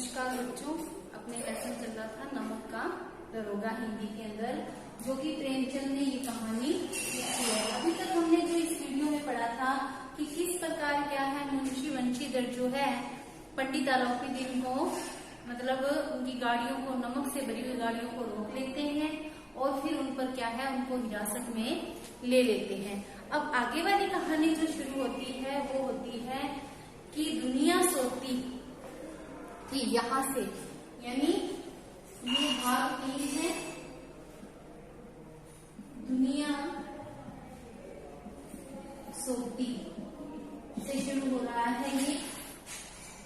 नमस्कार बच्चों, अपने लेसन चल रहा था नमक का दरोगा हिंदी के अंदर, जो कि प्रेमचंद ने ये कहानी लिखी है। अभी तक हमने जो इस वीडियो में पढ़ा था कि किस प्रकार क्या है मुंशी बंशीधर जो है पंडित आलोपीदीन को मतलब उनकी गाड़ियों को, नमक से भरी हुई गाड़ियों को रोक लेते हैं और फिर उन पर क्या है उनको हिरासत में ले लेते हैं। अब आगे वाली कहानी जो शुरू होती है वो होती है कि दुनिया सोचती कि यहाँ से, यानी ये भाग 3 है, दुनिया सोती से शुरू हो रहा है ये।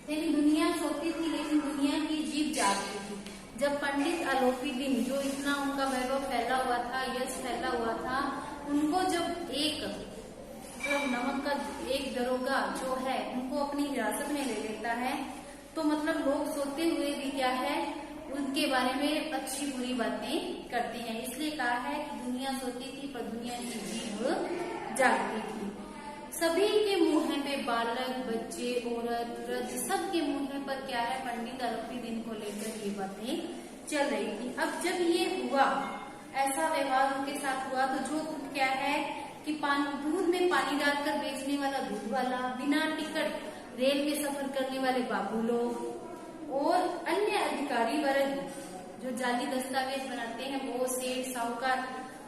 यानी दुनिया सोती थी लेकिन दुनिया की जीव जागती थी। जब पंडित आलोपीदीन जो इतना उनका वैभव फैला हुआ था, यश फैला हुआ था, उनको जब एक मतलब नमक का एक दरोगा जो है उनको अपनी हिरासत में ले लेता है, तो मतलब लोग सोते हुए भी क्या है उनके बारे में अच्छी बुरी बातें करते हैं। इसलिए कहा है कि दुनिया सोती थी पर दुनिया की जीव जागती थी। सभी के मुंह पे, बालक, बच्चे, औरत, वृद्ध, सबके मुंह पर क्या है पंडित आलोपीदीन को लेकर ये बातें चल रही थी। अब जब ये हुआ, ऐसा व्यवहार उनके साथ हुआ, तो जो क्या है कि दूध में पानी डालकर बेचने वाला दूध वाला, बिना टिकट रेल में सफर करने वाले बाबू लोग और अन्य अधिकारी वर्ग जो जाली दस्तावेज बनाते हैं वो सेठ, साहूकार,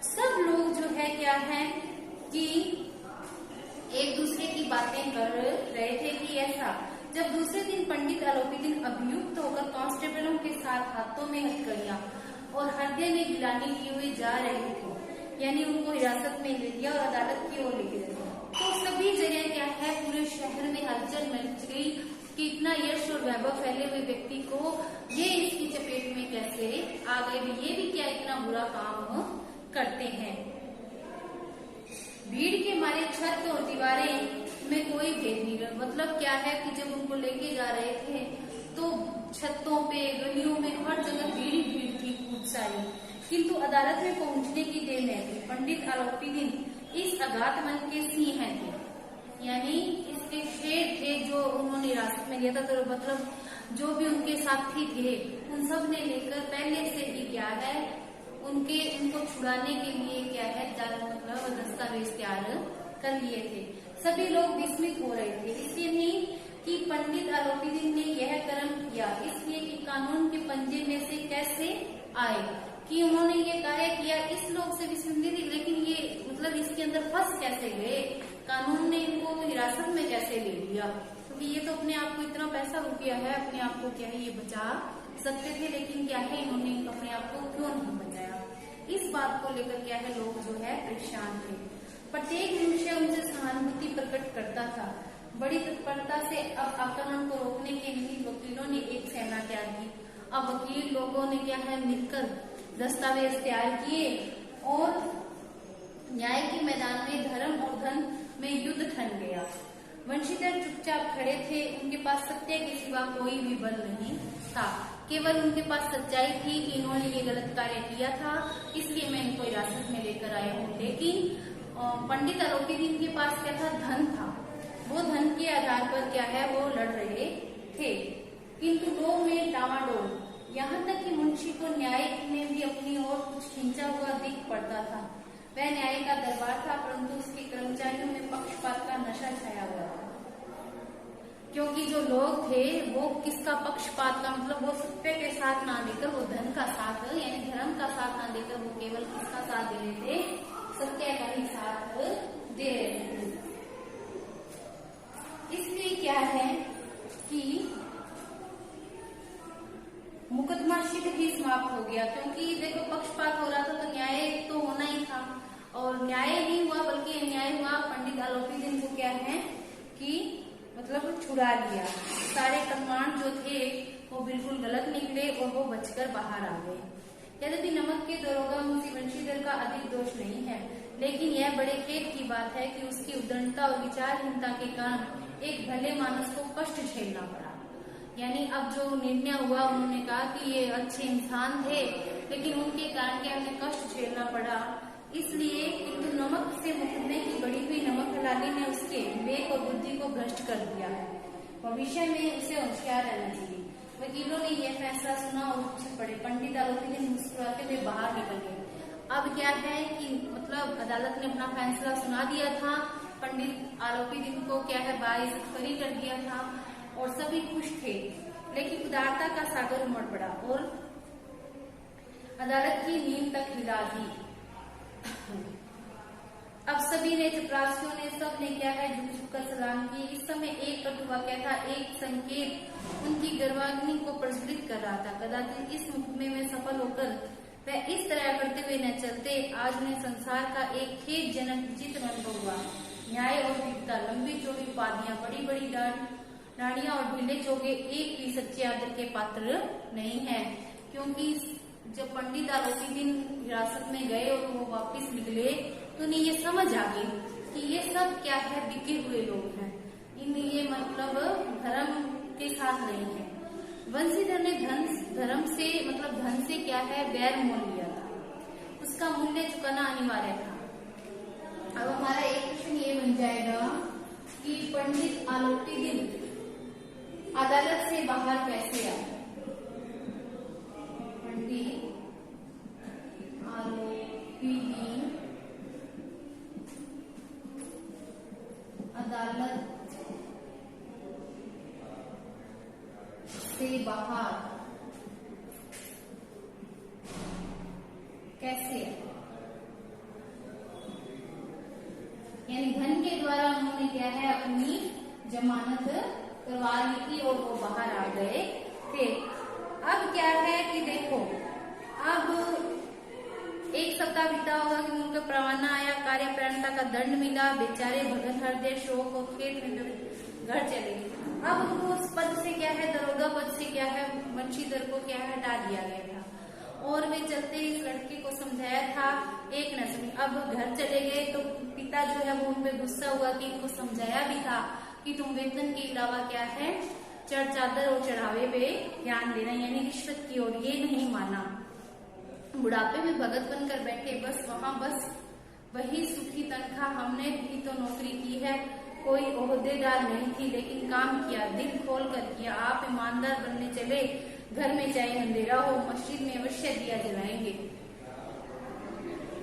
सब लोग जो है क्या है कि एक दूसरे की बातें कर रहे थे कि ऐसा। जब दूसरे दिन पंडित आलोपीदीन अभियुक्त होकर कांस्टेबलों के साथ हाथों में हथकड़ियां और हृदय में गिलानी किए हुए जा रहे थे, यानी उनको हिरासत में ले लिया और अदालत की ओर लेके गए, तो सभी जगह क्या है पूरे शहर में हलचल मच गई कि इतना यश और वैभव फैले हुए व्यक्ति को ये इसकी चपेट में कैसे आ गए, ये भी क्या इतना बुरा काम करते हैं। भीड़ के मारे छत और दीवारें में कोई भेद नहीं रहा। मतलब क्या है कि जब उनको लेके जा रहे थे तो छतों पे, गलियों में, हर जगह भीड़ ही भीड़ थी खूब सारी। किंतु अदालत में पहुंचने की देर में थे। पंडित आलोपीदीन इस अगाध मन के सिंह थे, यानी इसके शेर थे जो उन्होंने हिरासत में लिया था। तो मतलब जो भी उनके साथी थे उन सब ने लेकर पहले से ही क्या है उनको छुड़ाने के लिए क्या है मतलब दस्तावेज तैयार कर लिए थे। सभी लोग विस्मित हो रहे थे, इसलिए नहीं कि पंडित आलोपीदीन ने यह कर्म किया, इसलिए कि कानून के पंजे में से कैसे आए, कि उन्होंने ये कार्य किया इस लोग से विस्मित थी, लेकिन ये मतलब इसके अंदर फंस कैसे गए, कानून ने इनको हिरासत में कैसे ले लिया, क्योंकि ये तो अपने आप को इतना पैसा रुपया है, अपने आप को क्या है ये बचा सकते थे, लेकिन क्या है इन्होंने अपने आप को क्यों नहीं बचाया। इस बात को लेकर क्या है लोग जो है परेशान थे। प्रत्येक मनुष्य उनसे सहानुभूति प्रकट करता था। बड़ी तत्परता से अब आक्रमण को रोकने के लिए वकीलों ने एक सेना तैयार की। अब वकील लोगों ने क्या है मिलकर दस्तावेज तैयार किए और न्याय के मैदान में धर्म और धन में युद्ध ठन गया। बंशीधर चुपचाप खड़े थे, उनके पास सत्य के सिवा कोई भी बल नहीं था। केवल उनके पास सच्चाई थी कि इन्होंने ये गलत कार्य किया था, इसलिए मैं इनको हिरासत में लेकर आया हूँ। लेकिन पंडित आलोपीदीन के पास क्या था, धन था। वो धन के आधार पर क्या है वो लड़ रहे थे, किंतु लोग में डामाडोल, यहाँ तक कि मुंशी को न्याय में भी अपनी ओर कुछ खींचा हुआ दिख पड़ता था। वह न्याय का दरबार था, परंतु उसके कर्मचारियों में पक्षपात का नशा छाया हुआ था, क्योंकि जो लोग थे वो किसका पक्षपात का मतलब वो सत्य के साथ ना देकर वो धन का साथ यानी धर्म का साथ ना देकर वो केवल किसका साथ दे रहे थे, सत्य का ही साथ दे रहे थे। इसलिए क्या है कि मुकदमा शीघ्र ही समाप्त हो गया, क्योंकि देखो पक्षपात हो रहा था तो न्याय तो होना ही था, और न्याय नहीं हुआ बल्कि अन्याय हुआ। पंडित आलोपीदीन को क्या है कि मतलब छुड़ा लिया। सारे प्रमाण जो थे वो बिल्कुल गलत निकले और वो बचकर बाहर आ गए। यद्यपि नमक के दरोगा मुंशी बंशीधर का अधिक दोष नहीं है, लेकिन यह बड़े खेद की बात है कि उसकी उद्दंडता और विचारहीनता के कारण एक भले मानस को कष्ट झेलना पड़ा। यानी अब जो निर्णय हुआ, उन्होंने कहा कि ये अच्छे इंसान थे, लेकिन उनके कारण क्या हमें कष्ट झेलना पड़ा, इसलिए किंतु नमक से मुकदमे की बढ़ी हुई नमक हलाली ने उसके विवेक और बुद्धि को भ्रष्ट कर दिया है। भविष्य में उसे होशियार रहना चाहिए। वकीलों ने यह फैसला सुना और उठ पड़े। पंडित आरोपी दिन मुस्कुराते हुए बाहर निकल गए। अब क्या है कि मतलब अदालत ने अपना फैसला सुना दिया था, पंडित आरोपी दिन को क्या है बाइज्जत बरी कर दिया था और सभी खुश थे। लेकिन उदारता का सागर उमड़ पड़ा और अदालत की नींद तक हिला दी। अब सभी ने, चपरासियों ने, सब ने क्या है झुक कर सलाम की। इस समय एक कटु वाक्य था, एक संकेत उनकी गर्वाग्नि को प्रज्वलित कर रहा था। कदाचित इस मुकदमे में सफल होकर वह इस तरह करते हुए न चलते, आज उन्हें संसार का एक खेदजनक विचित्र अनुभव हुआ। न्याय और विद्या, लंबी चौड़ी उपाधियां, बड़ी बड़ी रानियां और ढीले चोगे एक भी सच्चे आदर के पात्र नहीं है। क्योंकि जब पंडित आरोपी दिन हिरासत में गए और वो वापस निकले तो उन्हें ये समझ आ गई कि ये सब क्या है बिके हुए लोग हैं, इन ये मतलब धर्म के साथ नहीं है। वंशीधर ने धर्म से मतलब धन से क्या है बैर मोल लिया था, उसका मूल्य चुकाना अनिवार्य था। अब हमारा एक क्वेश्चन ये बन जाएगा कि पंडित आरोपी दिन अदालत से बाहर कैसे आए। पंडित आरोपी दिन अदालत से बाहर कैसे, यानी धन के द्वारा उन्होंने क्या है अपनी जमानत करवा ली थी और वो बाहर आ गए थे। अब क्या है कि देखो, अब एक सप्ताह बीता होगा कि उनका परवाना आया, कार्यप्राणता का दंड मिला, बेचारे भगत हृदय शोक और खेत में घर चले गए। अब उनको उस पद से क्या है, दरोगा पद से क्या है, वंशीधर को क्या है हटा दिया गया था और वे चलते इस लड़के को समझाया था, एक न सुनी। अब घर चले गए तो पिता जो है वो उनपे गुस्सा हुआ कि इनको समझाया भी था कि तुम वेतन के अलावा क्या है चढ़ चादर और चढ़ावे पे ध्यान देना, यानी रिश्वत की ओर, ये नहीं माना। बुढ़ापे में भगत बनकर बैठे, बस वहाँ बस वही सुखी तनख्वाह, हमने भी तो नौकरी की है, कोई ओहदेदार नहीं थी लेकिन काम किया, दिल खोल कर किया। आप ईमानदार बनने चले, घर में चाहे अंधेरा हो, मस्जिद में अवश्य दिया जलाएंगे।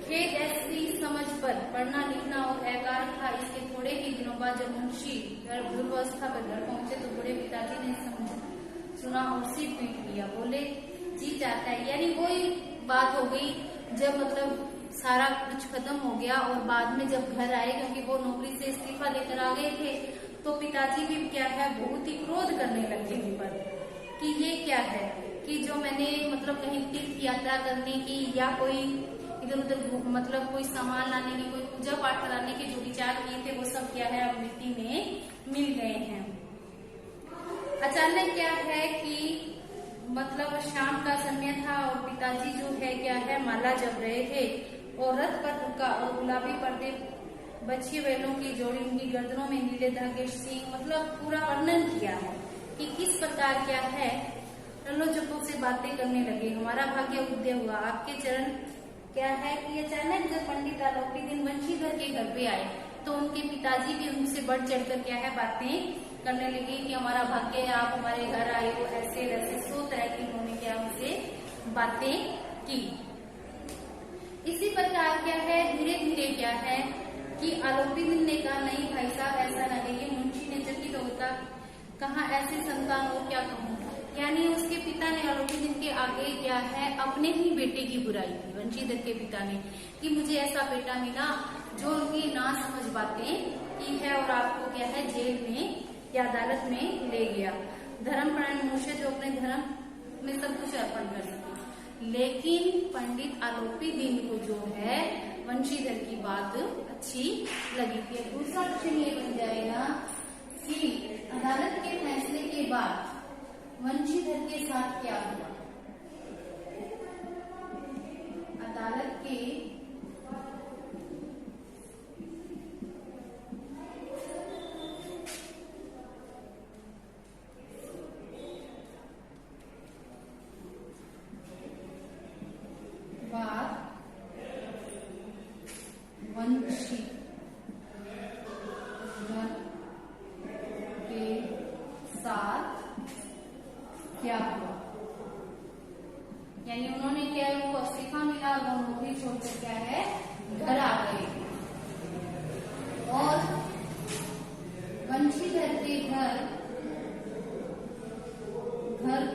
खेत ऐसी समझ पर पढ़ना लिखना और एकार था। इसके थोड़े ही दिनों बाद जब मुंशी पूर्वावस्था पर घर पहुंचे तो बूढ़े पिताजी ने सुना और सिर पीट लिया, बोले जी चाहता है, यानी वही बात हो गई जब मतलब सारा कुछ खत्म हो गया और बाद में जब घर आए, क्योंकि वो नौकरी से इस्तीफा लेकर आ गए थे, तो पिताजी भी क्या है बहुत ही क्रोध करने लगे इन पर कि ये क्या है कि जो मैंने मतलब कहीं तीर्थ यात्रा करने की या कोई इधर उधर मतलब कोई सामान लाने की, कोई पूजा पाठ कराने के जो विचार किए थे वो सब क्या है अब मिट्टी में मिल गए हैं। अचानक क्या है कि मतलब शाम का समय था और पिताजी जो है क्या है माला जप रहे थे और रथ पर रुका और गुलाबी पर्दे बच्ची बैलों की जोड़ी, उनकी गर्दनों में नीले धागे, सींग, मतलब पूरा वर्णन किया है कि किस प्रकार क्या है रल्लो चप्पो से बातें करने लगे। हमारा भाग्य उदय हुआ, आपके चरण क्या है कि अचानक जब पंडित आरोपी दिन वंशीधर के घर पे आए तो उनके पिताजी भी उनसे बढ़ चढ़कर क्या है बातें करने लगे कि हमारा भाग्य है, आप हमारे घर आए हो, ऐसे वैसे 100 तरह की उन्होंने क्या उनसे बातें की। इसी प्रकार क्या है धीरे धीरे क्या है कि आरोपी दिन ने कहा, नहीं भाई साहब ऐसा न कहिए। मुंशी ने चकित होता कहा, ऐसे संतान और क्या कहूँ, यानी उसके पिता ने आरोपी दिन के आगे क्या है अपने ही बेटे की बुराई की, वंशीधर के पिता ने, कि मुझे ऐसा बेटा मिला जो उनकी ना समझ बातें की है और आपको क्या है जेल में या अदालत में ले गया। धर्मपरायण मनुष्य जो अपने धर्म में सब कुछ अर्पण कर सके। लेकिन पंडित आरोपी दिन को जो है वंशीधर की बात अच्छी लगी थी। दूसरा क्वेश्चन ये बन जाएगा कि अदालत के फैसले के बाद वंशीधर के साथ क्या हुआ। अदालत के क्या हुआ, यानी उन्होंने क्या, उनको इस्तीफा मिला और वो नौकरी छोड़कर क्या है घर आ गए। और वंशीधर के घर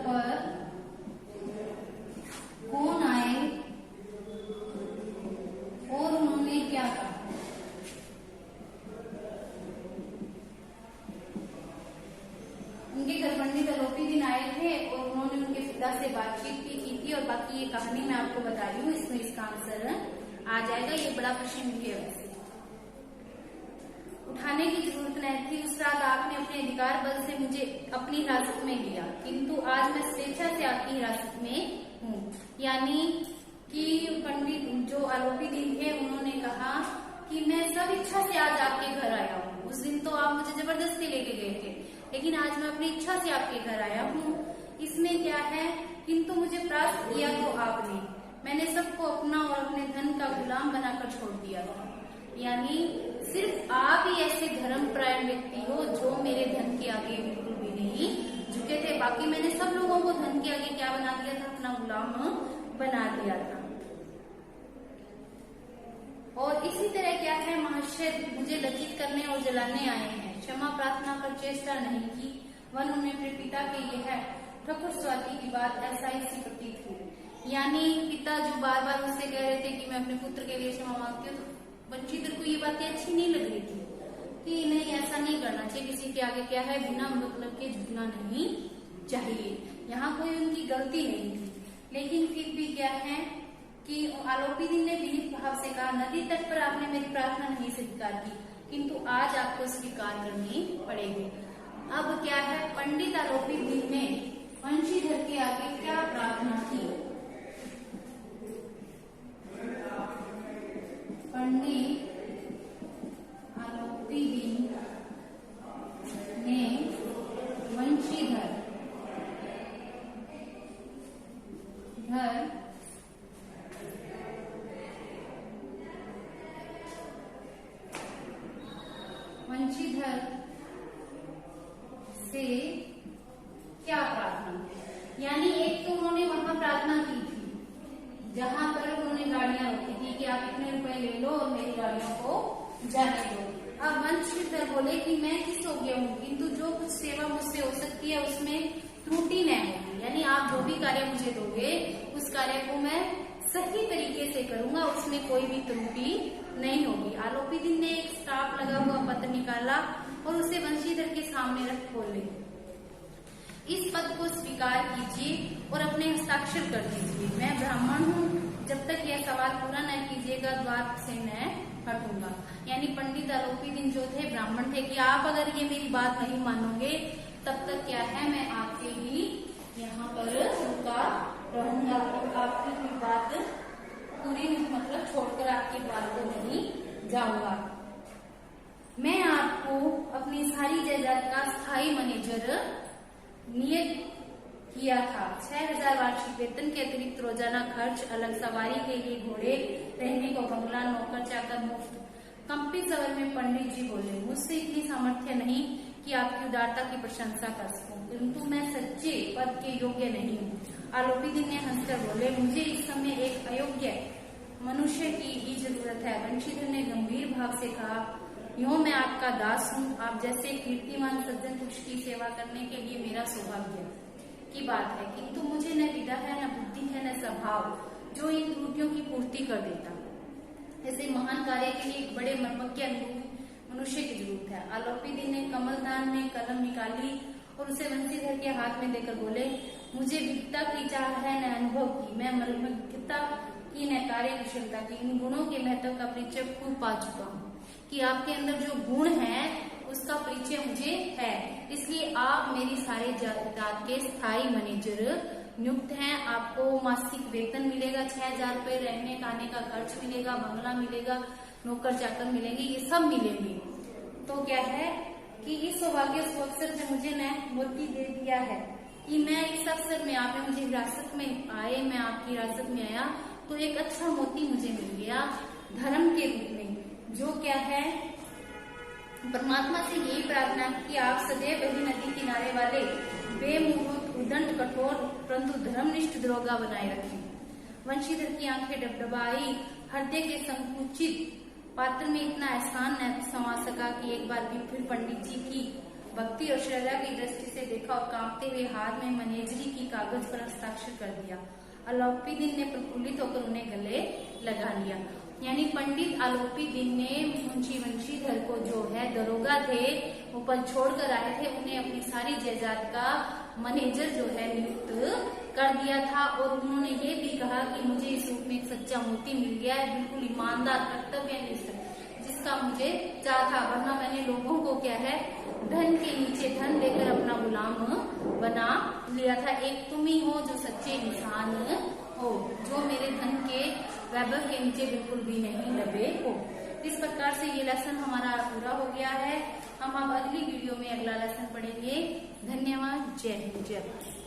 पर कौन आए और उन्होंने क्या कहा। उनके घर पंडित आलोपी दिन आए थे और उन्होंने उनके पिता से बातचीत की थी। और बाकी ये कहानी मैं आपको बता रही हूँ, इसमें इसका आंसर आ जाएगा। ये बड़ा प्रश्न भी है, वैसे उठाने की जरूरत नहीं थी। उस रात आपने अपने अधिकार बल से मुझे अपनी हिरासत में लिया, किंतु आज मैं स्वेच्छा से आपकी हिरासत में हूँ। यानी कि पंडित जो आरोपी दिन थे उन्होंने कहा कि मैं सब इच्छा से आज आपके घर आया हूँ। उस दिन तो आप मुझे जबरदस्ती लेके गए थे, लेकिन आज मैं अपनी इच्छा से आपके घर आया हूँ। इसमें क्या है, किंतु मुझे परास्त किया तो आपने, मैंने सबको अपना और अपने धन का गुलाम बनाकर छोड़ दिया था। यानी सिर्फ आप ही ऐसे धर्मपरायण व्यक्ति हो जो मेरे धन के आगे बिल्कुल भी नहीं झुके थे। बाकी मैंने सब लोगों को धन के आगे क्या बना दिया था, अपना गुलाम बना दिया था। और इसी तरह क्या है, महाशय मुझे लज्जित करने और जलाने आए हैं, क्षमा प्रार्थना कर चेष्टा नहीं की। वन उन्हें अपने पिता के यह ठकुर स्वाति की बात ऐसा ही सी प्रतीत हुई। यानी पिता जो बार बार उससे कह रहे थे कि मैं अपने पुत्र के लिए क्षमा मांगती हूँ, तो वंशीधर को ये बातें अच्छी नहीं लग रही थी कि नहीं ऐसा नहीं करना चाहिए, किसी के आगे क्या है बिना मतलब के झुकना नहीं चाहिए। यहाँ कोई उनकी गलती नहीं थी, लेकिन फिर भी क्या है कि आलोपी दिन ने विनीत भाव से कहा, नदी तट पर आपने मेरी प्रार्थना नहीं स्वीकार की, किंतु आज आपको स्वीकार करनी पड़ेगी। अब क्या है, पंडित आलोपी दिन ने वंशीधर के आगे क्या प्रार्थना की। पंडित आलोपी दिन ने वंशीधर से क्या प्रार्थना, यानी एक तो उन्होंने वहां प्रार्थना की थी जहां पर उन्होंने गाड़ियां रोकी थी कि आप इतने रुपए ले लो और मेरी गाड़ियों को जाने दो। अब वंशीधर बोले कि मैं किस हो गया हूँ, किंतु जो कुछ सेवा मुझसे हो सकती है उसमें त्रुटि नहीं होगी। यानी आप जो भी कार्य मुझे दोगे उस कार्य को मैं सही तरीके से करूंगा, उसमें कोई भी त्रुटि नहीं होगी। आलोपी दिन ने एक स्टाफ लगा हुआ पत्र निकाला और उसे वंशीधर के सामने रख बोले, इस पद को स्वीकार कीजिए और अपने हस्ताक्षर कर दीजिए। मैं ब्राह्मण हूँ, जब तक यह सवाल पूरा न कीजिएगा द्वार से न हटूंगा। यानी पंडित आलोपी दिन जो थे ब्राह्मण थे कि आप अगर ये मेरी बात नहीं मानोगे तब तक क्या है मैं आपके ही यहाँ पर रुका रहूंगा और आपकी कोई बात पूरी मतलब छोड़कर आपकी बात को नहीं जाऊंगा। मैं आपको अपनी सारी जायदाद का स्थायी मैनेजर नियत किया था। 6000 वार्षिक वेतन के अतिरिक्त रोजाना खर्च, अलग सवारी के लिए घोड़े, रहने को बंगला, नौकर चाकर मुफ्त। कंपनी सवर में पंडित जी बोले, मुझसे इतनी सामर्थ्य नहीं कि आपकी उदारता की प्रशंसा कर सकूं, किंतु मैं सच्चे पद के योग्य नहीं हूँ। आलोपी दिन ने हंसकर बोले, मुझे इस समय एक अयोग्य मनुष्य की ही जरूरत है। वंशीधर ने गंभीर भाव से कहा, यूं मैं आपका दास हूँ, आप जैसे कीर्तिमान सज्जन पुरुष की सेवा करने के लिए मेरा सौभाग्य की बात है, किंतु मुझे न विद्या है, न बुद्धि है, न स्वभाव जो इन त्रुटियों की पूर्ति कर देता। ऐसे महान कार्य के लिए एक बड़े मर्मज्ञ मनुष्य की जरूरत है। आलोपी दिन ने कमलदान में कलम निकाली और उसे वंशीधर के हाथ में देकर बोले, मुझे विद्या की चाह है न अनुभव की, मैं मर्मज्ञता की न कार्य कुशलता की। इन गुणों के महत्व का परिचय खूब पा चुका हूँ कि आपके अंदर जो गुण है उसका परिचय मुझे है, इसलिए आप मेरी सारे जायदाद के स्थायी मैनेजर नियुक्त हैं। आपको मासिक वेतन मिलेगा 6000 रुपए, रहने खाने का खर्च मिलेगा, बंगला मिलेगा, नौकर चाकर मिलेंगे, ये सब मिलेंगे। तो क्या है कि इस सौभाग्य अवसर से मुझे न मोती दे दिया है कि मैं इस अवसर में आपने मुझे हिरासत में आए, मैं आपकी हिरासत में आया तो एक अच्छा मोती मुझे मिल गया धर्म के रूप में, जो क्या है परमात्मा से यही प्रार्थना कि आप सदैव वही नदी किनारे वाले बेमुहूर्त दंड कठोर परंतु धर्मनिष्ठ दरोगा बनाए रखे। वंशीधर की आंखें डबडबाई, हृदय के संकुचित पात्र में इतना एहसान न समा सका कि एक बार भी फिर पंडित जी की भक्ति और श्रद्धा की दृष्टि से देखा और कांपते हुए हाथ में मनेजरी की कागज पर हस्ताक्षर कर दिया। आलोपी दिन ने प्रफुल्लित होकर उन्हें गले लगा लिया। यानी पंडित आलोपी दिन ने मुंशी वंशीधर को जो है दरोगा थे वो पद छोड़कर आए थे, उन्हें अपनी सारी जायदाद का मैनेजर जो है नियुक्त कर दिया था। और उन्होंने ये भी कहा कि मुझे इस रूप में एक सच्चा मोती मिल गया है, बिल्कुल ईमानदार कर्तव्यनिष्ठ, जिसका मुझे चाह था, वरना मैंने लोगों को क्या है धन के नीचे धन देकर अपना गुलाम बना लिया था। एक तुम ही हो जो सच्चे इंसान हो, जो मेरे धन के वैभव के नीचे बिल्कुल भी नहीं दबे हो। इस प्रकार से ये लेसन हमारा पूरा हो गया है। हम अब अगली वीडियो में अगला लेसन पढ़ेंगे। धन्यवाद। जय हिंद, जय भारत।